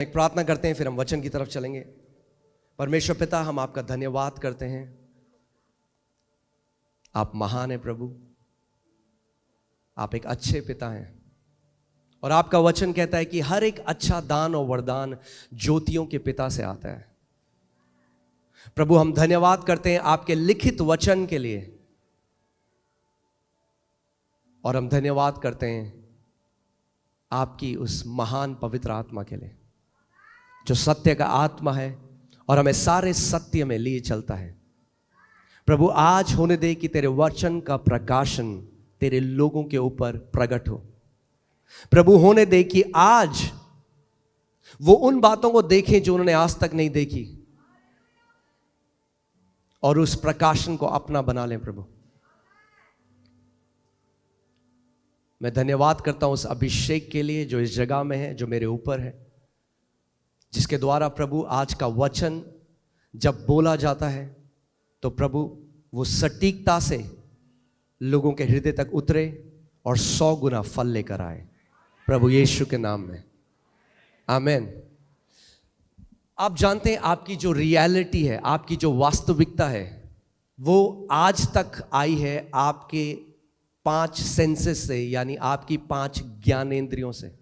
एक प्रार्थना करते हैं, फिर हम वचन की तरफ चलेंगे। परमेश्वर पिता, हम आपका धन्यवाद करते हैं। आप महान हैं प्रभु, आप एक अच्छे पिता हैं और आपका वचन कहता है कि हर एक अच्छा दान और वरदान ज्योतियों के पिता से आता है। प्रभु, हम धन्यवाद करते हैं आपके लिखित वचन के लिए और हम धन्यवाद करते हैं आपकी उस महान पवित्र आत्मा के लिए जो सत्य का आत्मा है और हमें सारे सत्य में लिए चलता है। प्रभु, आज होने दे कि तेरे वचन का प्रकाशन तेरे लोगों के ऊपर प्रकट हो। प्रभु, होने दे कि आज वो उन बातों को देखें जो उन्होंने आज तक नहीं देखी और उस प्रकाशन को अपना बना लें। प्रभु, मैं धन्यवाद करता हूं उस अभिषेक के लिए जो इस जगह में है, जो मेरे ऊपर है, जिसके द्वारा प्रभु आज का वचन जब बोला जाता है तो प्रभु वो सटीकता से लोगों के हृदय तक उतरे और 100 गुना फल लेकर आए। प्रभु यीशु के नाम में आमीन। आप जानते हैं आपकी जो रियलिटी है, आपकी जो वास्तविकता है, वो आज तक आई है आपके 5 सेंसेस से, यानी आपकी 5 ज्ञानेंद्रियों से।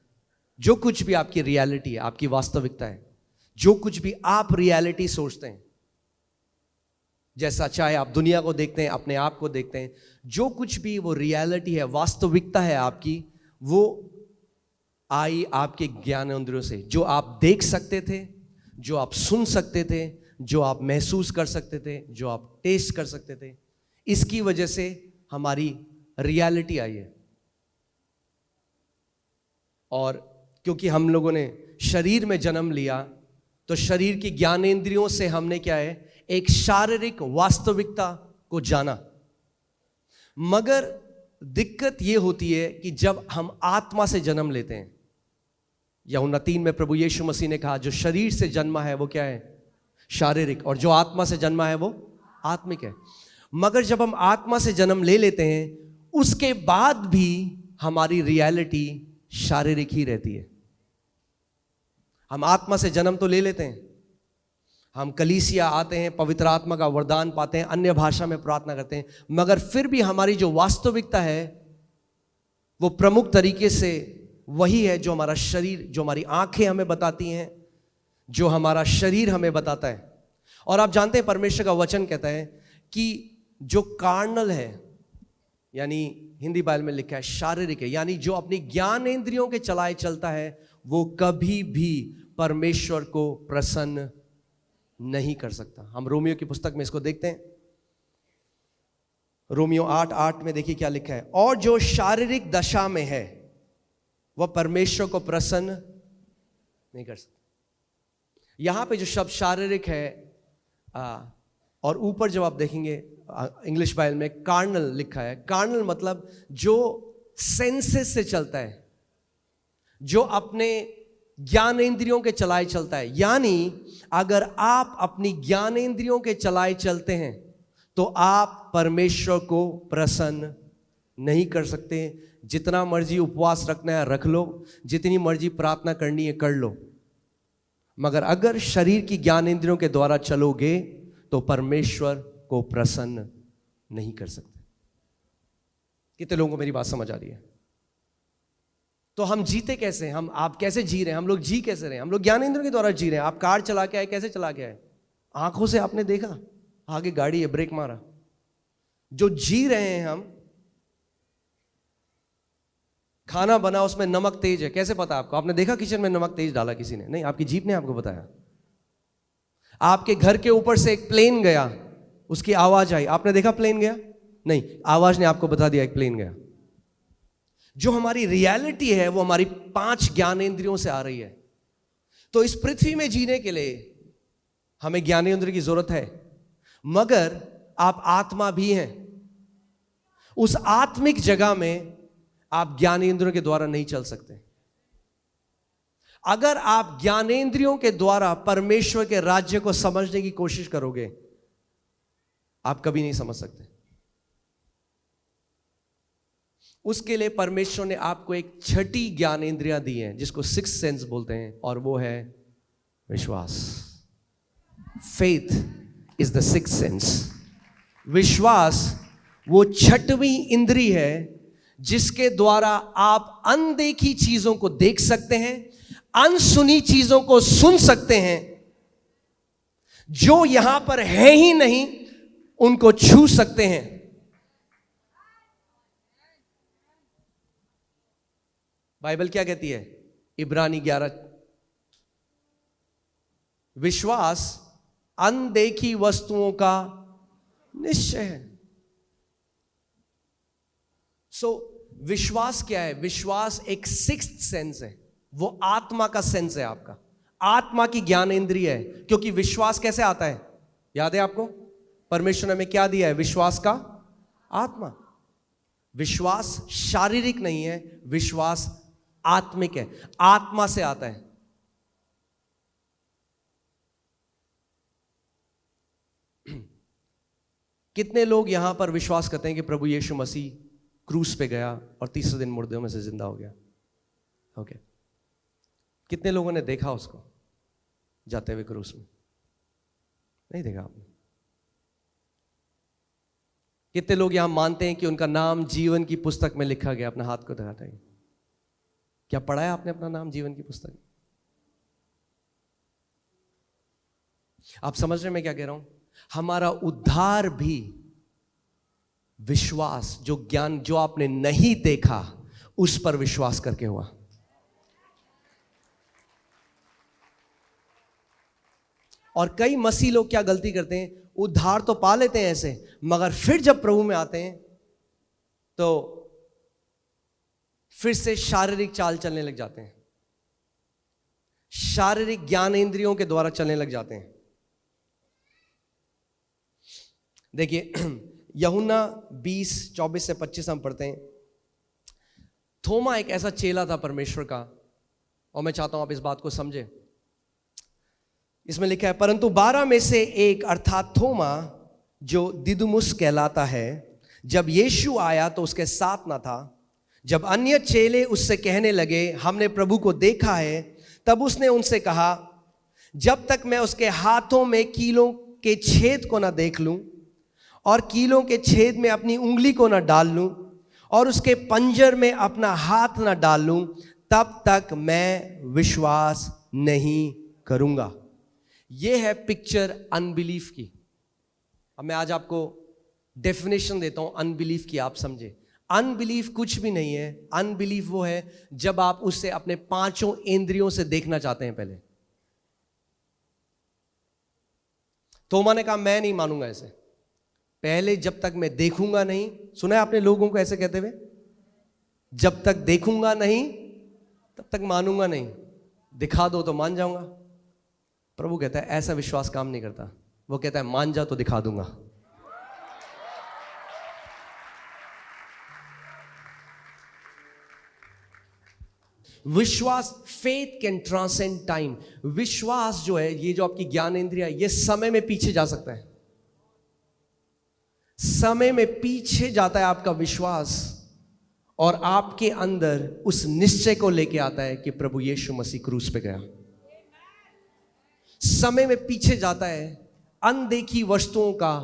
जो कुछ भी आपकी रियलिटी है, आपकी वास्तविकता है, जो कुछ भी आप रियलिटी सोचते हैं, जैसा चाहे आप दुनिया को देखते हैं, अपने आप को देखते हैं, जो कुछ भी वो रियलिटी है, वास्तविकता है आपकी, वो आई आपके ज्ञानेंद्रियों से। जो आप देख सकते थे, जो आप सुन सकते थे, जो आप महसूस कर सकते थे, जो आप टेस्ट कर सकते थे, इसकी वजह से हमारी रियलिटी आई है। और क्योंकि हम लोगों ने शरीर में जन्म लिया तो शरीर की ज्ञानेंद्रियों से हमने क्या है, एक शारीरिक वास्तविकता को जाना। मगर दिक्कत यह होती है कि जब हम आत्मा से जन्म लेते हैं, यूहन्ना 3 में प्रभु यीशु मसीह ने कहा जो शरीर से जन्मा है वो क्या है, शारीरिक, और जो आत्मा से जन्मा है वो आत्मिक है। मगर जब हम आत्मा से जन्म ले लेते हैं उसके बाद भी हमारी रियलिटी शारीरिक ही रहती है। हम आत्मा से जन्म तो ले लेते हैं, हम कलीसिया आते हैं, पवित्र आत्मा का वरदान पाते हैं, अन्य भाषा में प्रार्थना करते हैं, मगर फिर भी हमारी जो वास्तविकता है वो प्रमुख तरीके से वही है जो हमारा शरीर, जो हमारी आंखें हमें बताती हैं, जो हमारा शरीर हमें बताता है। और आप जानते हैं परमेश्वर का वचन कहता है कि जो कार्नल है, यानी हिंदी बाइबल में लिखा है शारीरिक है, यानी जो अपनी ज्ञानेंद्रियों के चलाए चलता है, वो कभी भी परमेश्वर को प्रसन्न नहीं कर सकता। हम रोमियो की पुस्तक में इसको देखते हैं। रोमियो 8:8 में देखिए क्या लिखा है, और जो शारीरिक दशा में है वह परमेश्वर को प्रसन्न नहीं कर सकता। यहां पे जो शब्द शारीरिक है और ऊपर जब आप देखेंगे इंग्लिश बाइबल में कार्नल लिखा है। कार्नल मतलब जो सेंसेस से चलता है, जो अपने ज्ञानेंद्रियों के चलाए चलता है। यानी अगर आप अपनी ज्ञानेंद्रियों के चलाए चलते हैं तो आप परमेश्वर को प्रसन्न नहीं कर सकते। जितना मर्जी उपवास रखना है रख लो, जितनी मर्जी प्रार्थना करनी है कर लो, मगर अगर शरीर की ज्ञानेंद्रियों के द्वारा चलोगे तो परमेश्वर को प्रसन्न नहीं कर सकते। कितने लोगों को मेरी बात समझ आ रही है? तो हम जीते कैसे, आप कैसे जी रहे हैं, हम लोग जी कैसे रहे हैं? हम लोग ज्ञानेंद्रियों के द्वारा जी रहे हैं। आप कार चला के आए, कैसे चला के आए? आंखों से आपने देखा आगे गाड़ी है, ब्रेक मारा। जो जी रहे हैं हम, खाना बना उसमें नमक तेज है, कैसे पता आपको? आपने देखा किचन में नमक तेज डाला किसी ने? नहीं, आपकी जीभ ने आपको बताया। आपके घर के ऊपर से एक प्लेन गया, उसकी आवाज आई, आपने देखा प्लेन गया? नहीं, आवाज ने आपको बता दिया एक प्लेन गया। जो हमारी रियलिटी है वो हमारी 5 ज्ञानेंद्रियों से आ रही है। तो इस पृथ्वी में जीने के लिए हमें ज्ञानेंद्रिय की जरूरत है, मगर आप आत्मा भी हैं। उस आत्मिक जगह में आप ज्ञानेंद्रियों के द्वारा नहीं चल सकते। अगर आप ज्ञानेंद्रियों के द्वारा परमेश्वर के राज्य को समझने की कोशिश करोगे, आप कभी नहीं समझ सकते। उसके लिए परमेश्वर ने आपको एक छठी ज्ञानेंद्रियां दी हैं जिसको 6th सेंस बोलते हैं, और वो है विश्वास। Faith is the sixth sense. विश्वास वो छठवीं इंद्री है जिसके द्वारा आप अनदेखी चीजों को देख सकते हैं, अनसुनी चीजों को सुन सकते हैं, जो यहां पर है ही नहीं उनको छू सकते हैं। बाइबल क्या कहती है? इब्रानी 11, विश्वास अनदेखी वस्तुओं का निश्चय है। विश्वास क्या है? विश्वास एक सिक्स्थ सेंस है, वो आत्मा का सेंस है, आपका आत्मा की ज्ञान इंद्रिय है। क्योंकि विश्वास कैसे आता है? याद है आपको? परमेश्वर ने हमें क्या दिया है? विश्वास का आत्मा। विश्वास शारीरिक नहीं है, विश्वास आत्मिक है, आत्मा से आता है। कितने लोग यहां पर विश्वास करते हैं कि प्रभु यीशु मसीह क्रूस पे गया और तीसरे दिन मुर्दों में से जिंदा हो गया? ओके, कितने लोगों ने देखा उसको जाते हुए क्रूस में? नहीं देखा आपने? कितने लोग यहां मानते हैं कि उनका नाम जीवन की पुस्तक में लिखा गया? अपना हाथ को दिखाते हैं। क्या पढ़ा है आपने अपना नाम जीवन की पुस्तक में? आप समझ रहे हैं मैं क्या कह रहा हूं? हमारा उद्धार भी विश्वास, जो ज्ञान जो आपने नहीं देखा उस पर विश्वास करके हुआ। और कई मसीह लोग क्या गलती करते हैं? उद्धार तो पा लेते हैं ऐसे, मगर फिर जब प्रभु में आते हैं तो फिर से शारीरिक चाल चलने लग जाते हैं, शारीरिक ज्ञान इंद्रियों के द्वारा चलने लग जाते हैं। देखिए यूहन्ना 20:24 से 25 हम पढ़ते हैं। थोमा एक ऐसा चेला था परमेश्वर का, और मैं चाहता हूं आप इस बात को समझें। इसमें लिखा है, परंतु 12 में से एक अर्थात थोमा, जो दिदुमुस कहलाता है, जब यीशु आया तो उसके साथ न था। जब अन्य चेले उससे कहने लगे, हमने प्रभु को देखा है, तब उसने उनसे कहा, जब तक मैं उसके हाथों में कीलों के छेद को न देख लूं और कीलों के छेद में अपनी उंगली को न डाल लूं और उसके पंजर में अपना हाथ न डाल लूं, तब तक मैं विश्वास नहीं करूंगा। यह है पिक्चर अनबिलीफ की। अब मैं आज आपको डेफिनेशन देता हूं अनबिलीफ की, आप समझे। अनबिलीफ कुछ भी नहीं है। अनबिलीफ वो है जब आप उसे अपने पांचों इंद्रियों से देखना चाहते हैं। पहले तोमा ने कहा, मैं नहीं मानूंगा ऐसे, पहले जब तक मैं देखूंगा नहीं। सुना है आपने लोगों को ऐसे कहते हुए? जब तक देखूंगा नहीं तब तक मानूंगा नहीं, दिखा दो तो मान जाऊंगा। प्रभु कहता है ऐसा विश्वास काम नहीं करता। वो कहता है मान जा तो दिखा दूंगा। विश्वास, फेथ कैन ट्रांसेंड टाइम। विश्वास जो है, ये जो आपकी ज्ञान इंद्रिया, ये समय में पीछे जा सकता है। समय में पीछे जाता है आपका विश्वास, और आपके अंदर उस निश्चय को लेके आता है कि प्रभु यीशु मसीह क्रूस पे गया। समय में पीछे जाता है। अनदेखी वस्तुओं का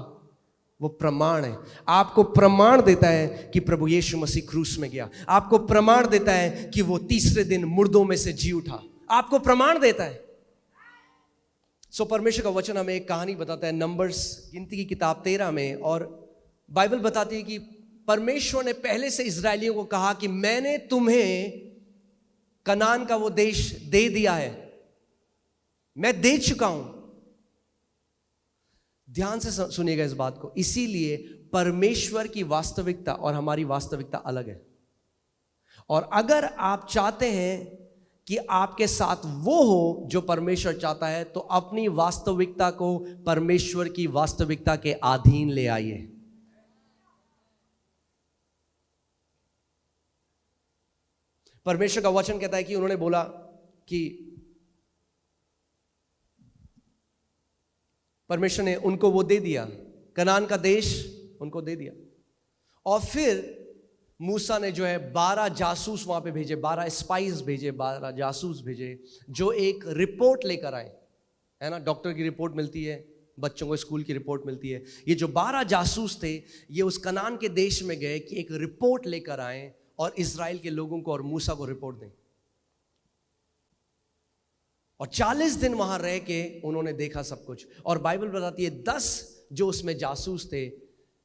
वो प्रमाण है। आपको प्रमाण देता है कि प्रभु यीशु मसीह क्रूस में गया। आपको प्रमाण देता है कि वो तीसरे दिन मुर्दों में से जी उठा। आपको प्रमाण देता है। परमेश्वर का वचन हमें एक कहानी बताता है, नंबर्स गिनती की किताब 13 में, और बाइबल बताती है कि परमेश्वर ने पहले से इजरायलियों को कहा कि मैंने तुम्हें कनान का वो देश दे दिया है, मैं दे चुका हूं। ध्यान से सुनिएगा इस बात को। इसीलिए परमेश्वर की वास्तविकता और हमारी वास्तविकता अलग है। और अगर आप चाहते हैं कि आपके साथ वो हो जो परमेश्वर चाहता है, तो अपनी वास्तविकता को परमेश्वर की वास्तविकता के अधीन ले आइए। परमेश्वर का वचन कहता है कि उन्होंने बोला कि परमेश्वर ने उनको वो दे दिया, कनान का देश उनको दे दिया। और फिर मूसा ने जो है 12 जासूस वहां पे भेजे, 12 स्पाइस भेजे, 12 जासूस भेजे, जो एक रिपोर्ट लेकर आए है ना, डॉक्टर की रिपोर्ट मिलती है, बच्चों को स्कूल की रिपोर्ट मिलती है। ये जो 12 जासूस थे, ये उस कनान के देश में गए कि एक रिपोर्ट लेकर आए और इजराइल के लोगों को और मूसा को रिपोर्ट दें। और 40 दिन वहां रह के उन्होंने देखा सब कुछ। और बाइबल बताती है 10 जो उसमें जासूस थे,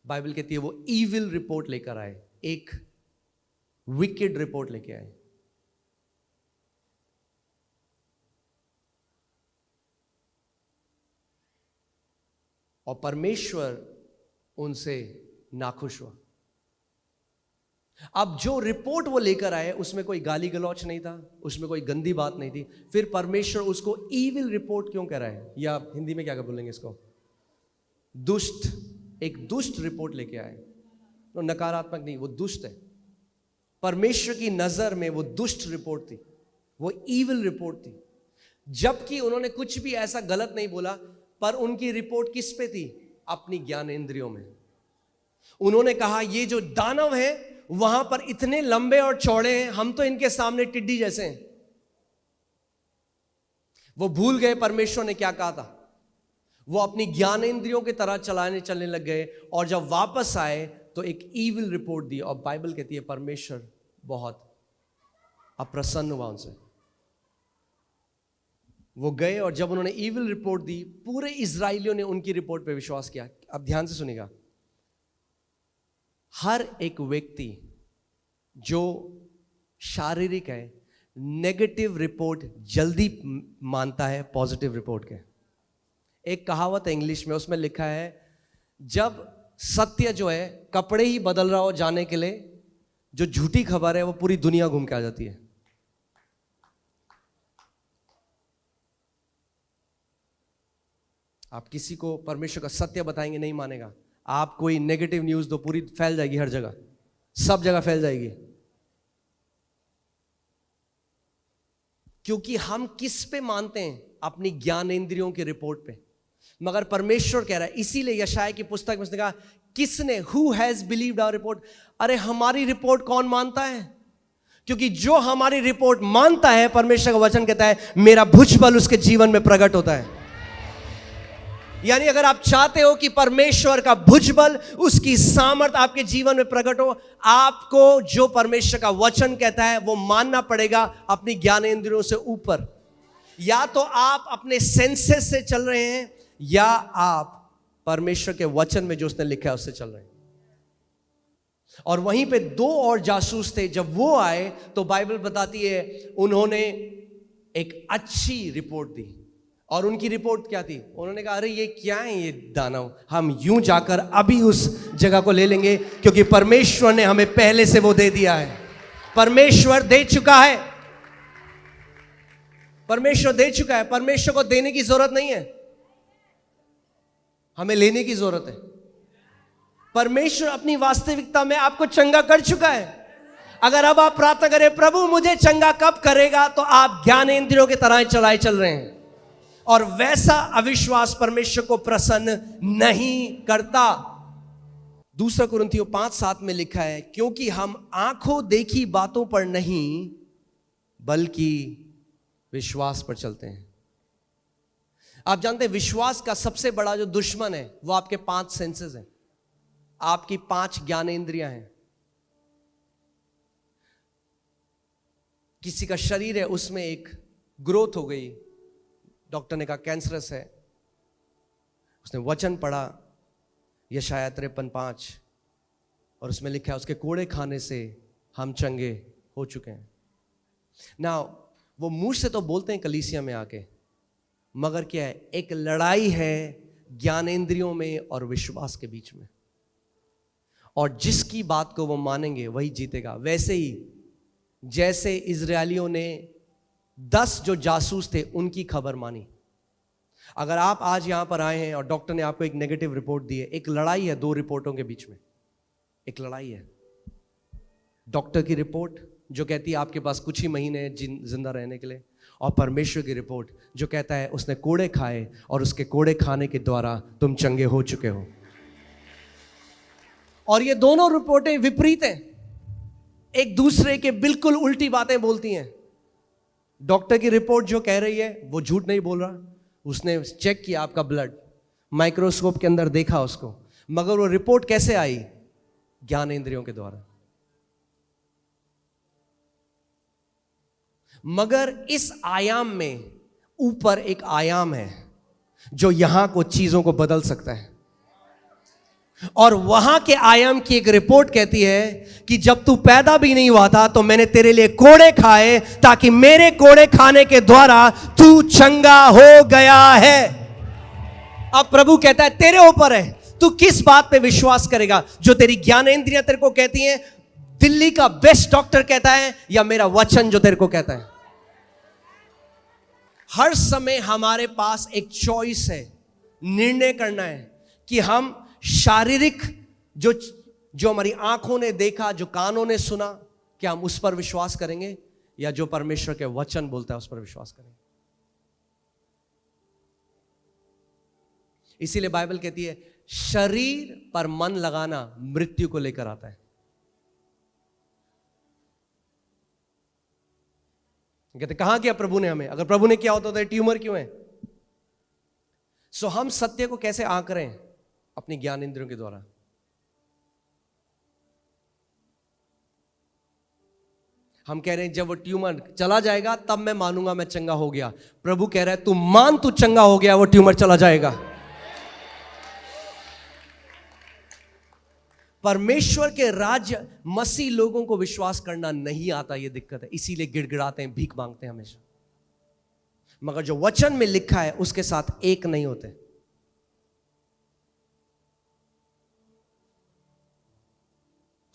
बाइबल कहती है वो ईविल रिपोर्ट लेकर आए, एक विकेड रिपोर्ट लेके आए। और परमेश्वर उनसे नाखुश हुआ। अब जो रिपोर्ट वो लेकर आए उसमें कोई गाली गलौच नहीं था, उसमें कोई गंदी बात नहीं थी। फिर परमेश्वर उसको ईविल रिपोर्ट क्यों कह रहा है, या हिंदी में क्या बोलेंगे इसको, दुष्ट, एक दुष्ट रिपोर्ट लेके आए। तो नकारात्मक नहीं, वो दुष्ट है। परमेश्वर की नजर में वो दुष्ट रिपोर्ट थी, वो ईविल रिपोर्ट थी। जबकि उन्होंने कुछ भी ऐसा गलत नहीं बोला, पर उनकी रिपोर्ट किस पे थी, अपनी ज्ञानेंद्रियों में। उन्होंने कहा ये जो दानव है वहां पर इतने लंबे और चौड़े हैं, हम तो इनके सामने टिड्डी जैसे हैं। वो भूल गए परमेश्वर ने क्या कहा था। वो अपनी ज्ञानेंद्रियों की तरह चलने लग गए, और जब वापस आए तो एक ईविल रिपोर्ट दी। और बाइबल कहती है परमेश्वर बहुत अप्रसन्न हुआ उनसे। वो गए और जब उन्होंने ईविल रिपोर्ट दी, पूरे इजराइलियों ने उनकी रिपोर्ट पे विश्वास किया। अब ध्यान से सुनिएगा, हर एक व्यक्ति जो शारीरिक है नेगेटिव रिपोर्ट जल्दी मानता है पॉजिटिव रिपोर्ट के। एक कहावत है इंग्लिश में, उसमें लिखा है जब सत्य जो है कपड़े ही बदल रहा हो जाने के लिए, जो झूठी खबर है वो पूरी दुनिया घूम के आ जाती है। आप किसी को परमेश्वर का सत्य बताएंगे, नहीं मानेगा। आप कोई नेगेटिव न्यूज दो, पूरी फैल जाएगी, हर जगह, सब जगह फैल जाएगी। क्योंकि हम किस पे मानते हैं, अपनी ज्ञानेंद्रियों की रिपोर्ट पे। मगर परमेश्वर कह रहा है, इसीलिए यशायाह की पुस्तक में उसने कहा किसने, who has believed our report. अरे हमारी रिपोर्ट कौन मानता है? क्योंकि जो हमारी रिपोर्ट मानता है, परमेश्वर का वचन कहता है मेरा भुजबल उसके जीवन में प्रकट होता है। यानी अगर आप चाहते हो कि परमेश्वर का भुजबल, उसकी सामर्थ आपके जीवन में प्रकट हो, आपको जो परमेश्वर का वचन कहता है वो मानना पड़ेगा अपनी ज्ञानेंद्रियों से ऊपर। या तो आप अपने सेंसेस से चल रहे हैं, या आप परमेश्वर के वचन में जो उसने लिखा है उससे चल रहे हैं। और वहीं पे 2 और जासूस थे, जब वो आए तो बाइबल बताती है उन्होंने एक अच्छी रिपोर्ट दी। और उनकी रिपोर्ट क्या थी? उन्होंने कहा अरे ये क्या है ये दानव, हम यूं जाकर अभी उस जगह को ले लेंगे, क्योंकि परमेश्वर ने हमें पहले से वो दे दिया है। परमेश्वर दे चुका है, परमेश्वर दे चुका है। परमेश्वर को देने की जरूरत नहीं है, हमें लेने की जरूरत है। परमेश्वर अपनी वास्तविकता में आपको चंगा कर चुका है। अगर अब आप प्रार्थना करें प्रभु मुझे चंगा कब करेगा, तो आप ज्ञानेंद्रियों की तरह चलाए चल रहे हैं, और वैसा अविश्वास परमेश्वर को प्रसन्न नहीं करता। 2 कुरिन्थियों 5:7 में लिखा है क्योंकि हम आंखों देखी बातों पर नहीं बल्कि विश्वास पर चलते हैं। आप जानते हैं विश्वास का सबसे बड़ा जो दुश्मन है वो आपके 5 सेंसेस हैं, आपकी 5 ज्ञानेंद्रियां हैं। किसी का शरीर है, उसमें एक ग्रोथ हो गई, डॉक्टर ने कहा कैंसरस है। उसने वचन पढ़ा यशायाह 53:5, और उसमें लिखा है उसके कोड़े खाने से हम चंगे हो चुके हैं। ना वो मुंह से तो बोलते हैं कलीसिया में आके, मगर क्या है, एक लड़ाई है ज्ञानेंद्रियों में और विश्वास के बीच में। और जिसकी बात को वो मानेंगे वही जीतेगा। वैसे ही जैसे इजरायलियों ने 10 जो जासूस थे उनकी खबर मानी। अगर आप आज यहां पर आए हैं और डॉक्टर ने आपको एक नेगेटिव रिपोर्ट दी है, एक लड़ाई है 2 रिपोर्टों के बीच में, एक लड़ाई है। डॉक्टर की रिपोर्ट जो कहती है आपके पास कुछ ही महीने हैं जिंदा रहने के लिए, और परमेश्वर की रिपोर्ट जो कहता है उसने कोड़े खाए और उसके कोड़े खाने के द्वारा तुम चंगे हो चुके हो। और ये दोनों रिपोर्टें विपरीत हैं, एक दूसरे के बिल्कुल उल्टी बातें बोलती हैं। डॉक्टर की रिपोर्ट जो कह रही है वो झूठ नहीं बोल रहा, उसने चेक किया आपका ब्लड, माइक्रोस्कोप के अंदर देखा उसको, मगर वो रिपोर्ट कैसे आई? ज्ञानेंद्रियों के द्वारा। मगर इस आयाम में ऊपर एक आयाम है जो यहां को चीजों को बदल सकता है, और वहां के आयाम की एक रिपोर्ट कहती है कि जब तू पैदा भी नहीं हुआ था तो मैंने तेरे लिए कोड़े खाए, ताकि मेरे कोड़े खाने के द्वारा तू चंगा हो गया है। अब प्रभु कहता है तेरे ऊपर है, तू किस बात पे विश्वास करेगा? जो तेरी ज्ञानेंद्रियां तेरे को कहती हैं, दिल्ली का बेस्ट डॉक्टर कहता है, या मेरा वचन जो तेरे को कहता है? हर समय हमारे पास एक चॉइस है, निर्णय करना है कि हम शारीरिक जो हमारी आंखों ने देखा, जो कानों ने सुना, क्या हम उस पर विश्वास करेंगे, या जो परमेश्वर के वचन बोलता है उस पर विश्वास करेंगे? इसीलिए बाइबल कहती है शरीर पर मन लगाना मृत्यु को लेकर आता है। कहते कहां किया प्रभु ने हमें? अगर प्रभु ने किया होता तो ट्यूमर क्यों है? सो हम सत्य को कैसे आंकरें? अपनी ज्ञान इंद्रियों के द्वारा। हम कह रहे हैं जब वो ट्यूमर चला जाएगा तब मैं मानूंगा मैं चंगा हो गया। प्रभु कह रहा है तू मान, तू चंगा हो गया, वो ट्यूमर चला जाएगा। परमेश्वर के राज्य मसीह लोगों को विश्वास करना नहीं आता, ये दिक्कत है, इसीलिए गिड़गिड़ाते हैं, भीख मांगते हैं हमेशा। मगर जो वचन में लिखा है उसके साथ एक नहीं होते।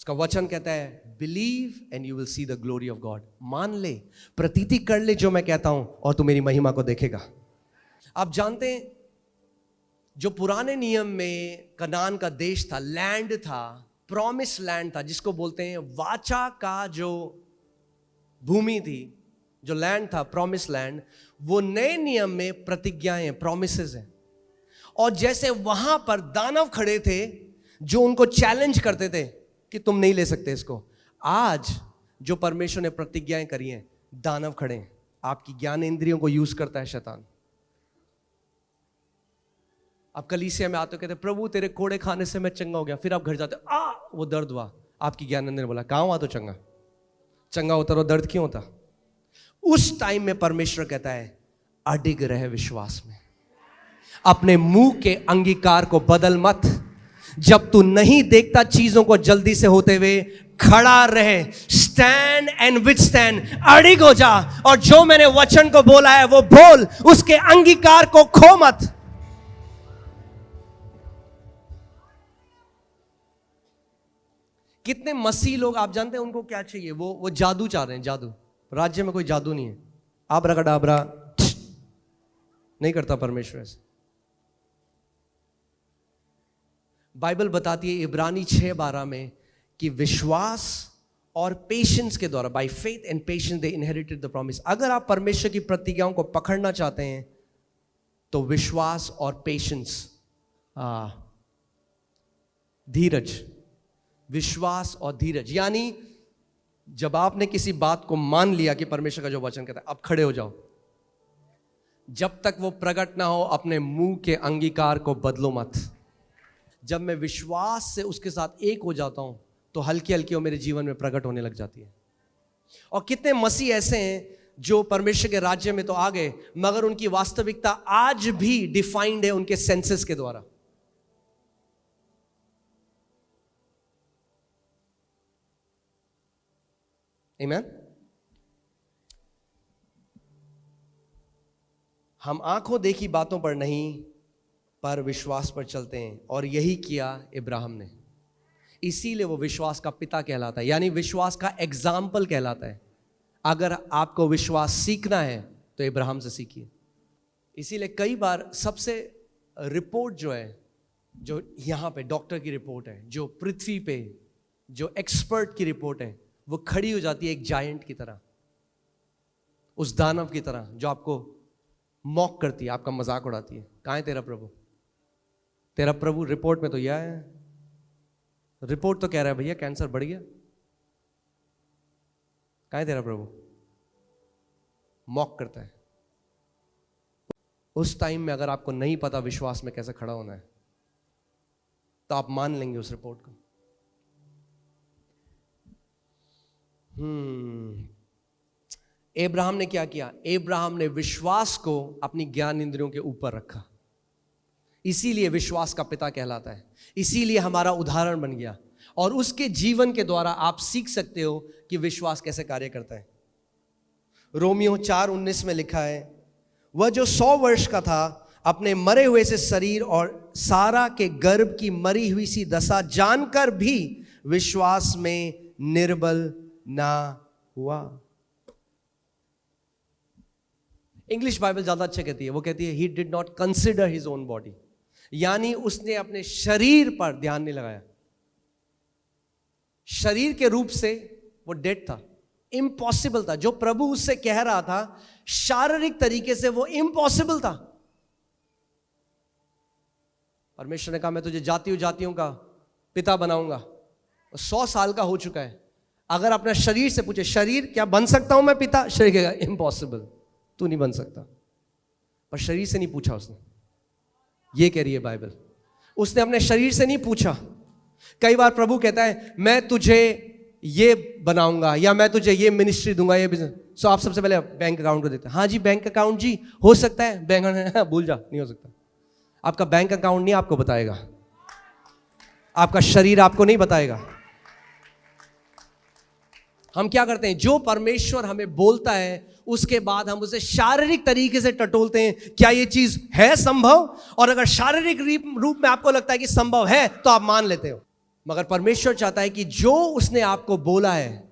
उसका वचन कहता है believe and you will see the glory of God. मान ले, प्रतीति कर ले जो मैं कहता हूं, और तू मेरी महिमा को देखेगा। आप जानते हैं जो पुराने नियम में कनान का देश था, लैंड था, प्रॉमिस लैंड था, जिसको बोलते हैं वाचा का जो भूमि थी, जो लैंड था, प्रॉमिस लैंड, वो नए नियम में प्रतिज्ञाएं, प्रॉमिसेस हैं। और जैसे वहां पर दानव खड़े थे जो उनको चैलेंज करते थे कि तुम नहीं ले सकते इसको, आज जो परमेश्वर ने प्रतिज्ञाएं करी हैं, दानव खड़े हैं। आपकी ज्ञान इंद्रियों को यूज करता है शैतान। आप कलीसिया में आते हो, कहते प्रभु तेरे कोड़े खाने से मैं चंगा हो गया, फिर आप घर जाते वो दर्द हुआ। आपकी ज्ञान इंद्रिय ने बोला कहां हुआ तो चंगा होता, और दर्द क्यों होता? उस टाइम में परमेश्वर कहता है अडिग रहे विश्वास में, अपने मुंह के अंगीकार को बदल मत। जब तू नहीं देखता चीजों को जल्दी से होते हुए, खड़ा रहे, स्टैंड एंड विथस्टैंड, अडिग हो जा, और जो मैंने वचन को बोला है वो बोल, उसके अंगीकार को खो मत। कितने मसीह लोग आप जानते हैं उनको क्या चाहिए? वो जादू चाह रहे हैं, जादू। राज्य में कोई जादू नहीं है, आबराकडाबरा नहीं करता परमेश्वर ऐसे। बाइबल बताती है इब्रानी 6:12 में कि विश्वास और पेशेंस के द्वारा, by faith and patience they inherited the promise. अगर आप परमेश्वर की प्रतिज्ञाओं को पकड़ना चाहते हैं तो विश्वास और पेशेंस, धीरज, विश्वास और धीरज, यानी जब आपने किसी बात को मान लिया कि परमेश्वर का जो वचन कहता है, अब खड़े हो जाओ। जब तक वो प्रकट ना हो अपने मुंह के अंगीकार को बदलो मत। जब मैं विश्वास से उसके साथ एक हो जाता हूं तो हल्की हल्की वो मेरे जीवन में प्रकट होने लग जाती है। और कितने मसीह ऐसे हैं जो परमेश्वर के राज्य में तो आ गए, मगर उनकी वास्तविकता आज भी डिफाइंड है उनके सेंसेस के द्वारा। आमीन। हम आंखों देखी बातों पर नहीं पर विश्वास पर चलते हैं, और यही किया इब्राहिम ने। इसीलिए वो विश्वास का पिता कहलाता है, यानी विश्वास का एग्जाम्पल कहलाता है। अगर आपको विश्वास सीखना है तो इब्राहिम से सीखिए। इसीलिए कई बार सबसे रिपोर्ट जो है, जो यहाँ पे डॉक्टर की रिपोर्ट है, जो पृथ्वी पे जो एक्सपर्ट की रिपोर्ट है, वो खड़ी हो जाती है एक जायंट की तरह, उस दानव की तरह जो आपको मॉक करती है, आपका मजाक उड़ाती है। कहाँ है तेरा प्रभु? तेरा प्रभु रिपोर्ट में तो यह है, रिपोर्ट तो कह रहा है भैया कैंसर बढ़ गया। कहाँ है तेरा प्रभु? मॉक करता है। उस टाइम में अगर आपको नहीं पता विश्वास में कैसे खड़ा होना है, तो आप मान लेंगे उस रिपोर्ट को। अब्राहम ने क्या किया? अब्राहम ने विश्वास को अपनी ज्ञान इंद्रियों के ऊपर रखा, इसीलिए विश्वास का पिता कहलाता है, इसीलिए हमारा उदाहरण बन गया। और उसके जीवन के द्वारा आप सीख सकते हो कि विश्वास कैसे कार्य करता है। रोमियो 4:19 में लिखा है, वह जो 100 वर्ष का था अपने मरे हुए से शरीर और सारा के गर्भ की मरी हुई सी दशा जानकर भी विश्वास में निर्बल ना हुआ। इंग्लिश बाइबल ज्यादा अच्छा कहती है, वो कहती है he did not consider his own body, यानी उसने अपने शरीर पर ध्यान नहीं लगाया। शरीर के रूप से वो डेड था, इम्पॉसिबल था। जो प्रभु उससे कह रहा था शारीरिक तरीके से वो इम्पॉसिबल था। परमेश्वर ने कहा मैं तुझे जातियों का पिता बनाऊंगा। 100 साल का हो चुका है। अगर अपना शरीर से पूछे, शरीर क्या बन सकता हूं मैं पिता? शरीर कहेगा इम्पॉसिबल, तू नहीं बन सकता। पर शरीर से नहीं पूछा उसने, ये कह रही है बाइबल। उसने अपने शरीर से नहीं पूछा। कई बार प्रभु कहता है मैं तुझे ये बनाऊंगा या मैं तुझे ये मिनिस्ट्री दूंगा, ये बिजनेस। सो आप सबसे पहले बैंक अकाउंट को देते हैं। हाँ जी बैंक अकाउंट जी हो सकता है, बैंक भूल जा, नहीं हो सकता। आपका बैंक अकाउंट नहीं आपको बताएगा, आपका शरीर आपको नहीं बताएगा। हम क्या करते हैं, जो परमेश्वर हमें बोलता है उसके बाद हम उसे शारीरिक तरीके से टटोलते हैं, क्या ये चीज है संभव? और अगर शारीरिक रूप में आपको लगता है कि संभव है तो आप मान लेते हो। मगर परमेश्वर चाहता है कि जो उसने आपको बोला है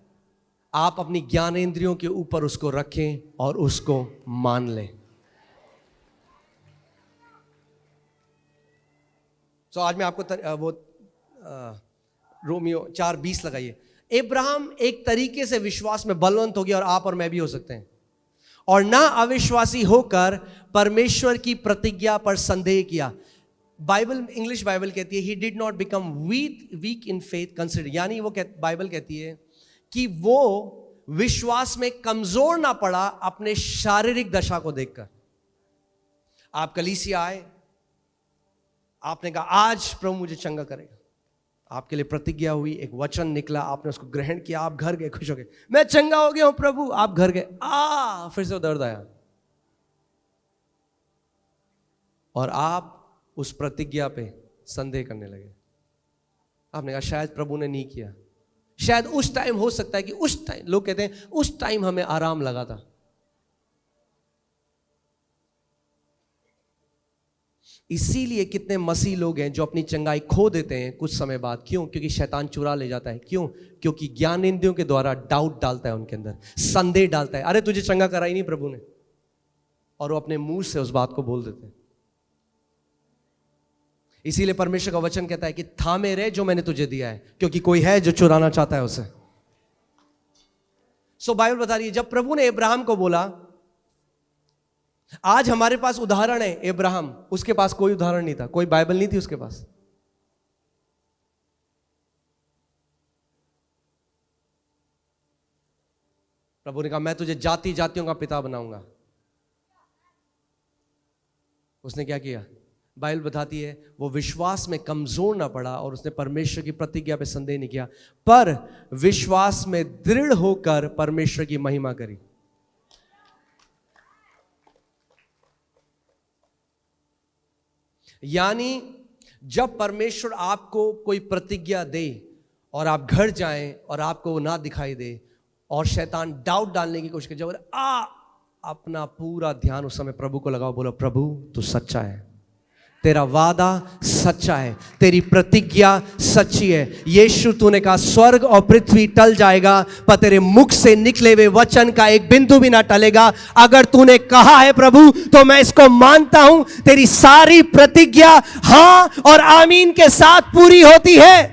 आप अपनी ज्ञानेंद्रियों के ऊपर उसको रखें और उसको मान लें। तो आज मैं आपको रोमियो 4:20 लगाइए। अब्राहम एक तरीके से विश्वास में बलवंत हो गया और आप और मैं भी हो सकते हैं। और ना अविश्वासी होकर परमेश्वर की प्रतिज्ञा पर संदेह किया। बाइबल, इंग्लिश बाइबल कहती है he did not become weak in faith consider, यानी वो बाइबल कहती है कि वो विश्वास में कमजोर ना पड़ा अपने शारीरिक दशा को देखकर। आप कलीसिया आए, आपने कहा आज प्रभु मुझे चंगा करेगा, आपके लिए प्रतिज्ञा हुई, एक वचन निकला, आपने उसको ग्रहण किया, आप घर गए खुश हो गए, मैं चंगा हो गया हूं प्रभु। आप घर गए, फिर से वो दर्द आया और आप उस प्रतिज्ञा पे संदेह करने लगे। आपने कहा शायद प्रभु ने नहीं किया, शायद उस टाइम हो सकता है कि उस टाइम, लोग कहते हैं उस टाइम हमें आराम लगा था। इसीलिए कितने मसीह लोग हैं जो अपनी चंगाई खो देते हैं कुछ समय बाद। क्यों? क्योंकि शैतान चुरा ले जाता है। क्यों? क्योंकि ज्ञानेंद्रियों के द्वारा डाउट डालता है उनके अंदर, संदेह डालता है, अरे तुझे चंगा करा ही नहीं प्रभु ने, और वो अपने मुंह से उस बात को बोल देते हैं। इसीलिए परमेश्वर का वचन कहता है कि थामे रहे जो मैंने तुझे दिया है, क्योंकि कोई है जो चुराना चाहता है उसे। सो बाइबल बता रही है जब प्रभु ने अब्राहम को बोला, आज हमारे पास उदाहरण है अब्राहम, उसके पास कोई उदाहरण नहीं था, कोई बाइबल नहीं थी उसके पास। प्रभु ने कहा मैं तुझे जातियों का पिता बनाऊंगा। उसने क्या किया? बाइबल बताती है वो विश्वास में कमजोर ना पड़ा और उसने परमेश्वर की प्रतिज्ञा पे संदेह नहीं किया, पर विश्वास में दृढ़ होकर परमेश्वर की महिमा करी। यानी जब परमेश्वर आपको कोई प्रतिज्ञा दे और आप घर जाएं और आपको वो ना दिखाई दे और शैतान डाउट डालने की कोशिश करे, जब अपना पूरा ध्यान उस समय प्रभु को लगाओ, बोलो प्रभु तू सच्चा है, तेरा वादा सच्चा है, तेरी प्रतिज्ञा सच्ची है। यीशु तूने कहा स्वर्ग और पृथ्वी टल जाएगा पर तेरे मुख से निकले हुए वचन का एक बिंदु भी ना टलेगा। अगर तूने कहा है प्रभु तो मैं इसको मानता हूं, तेरी सारी प्रतिज्ञा हाँ और आमीन के साथ पूरी होती है।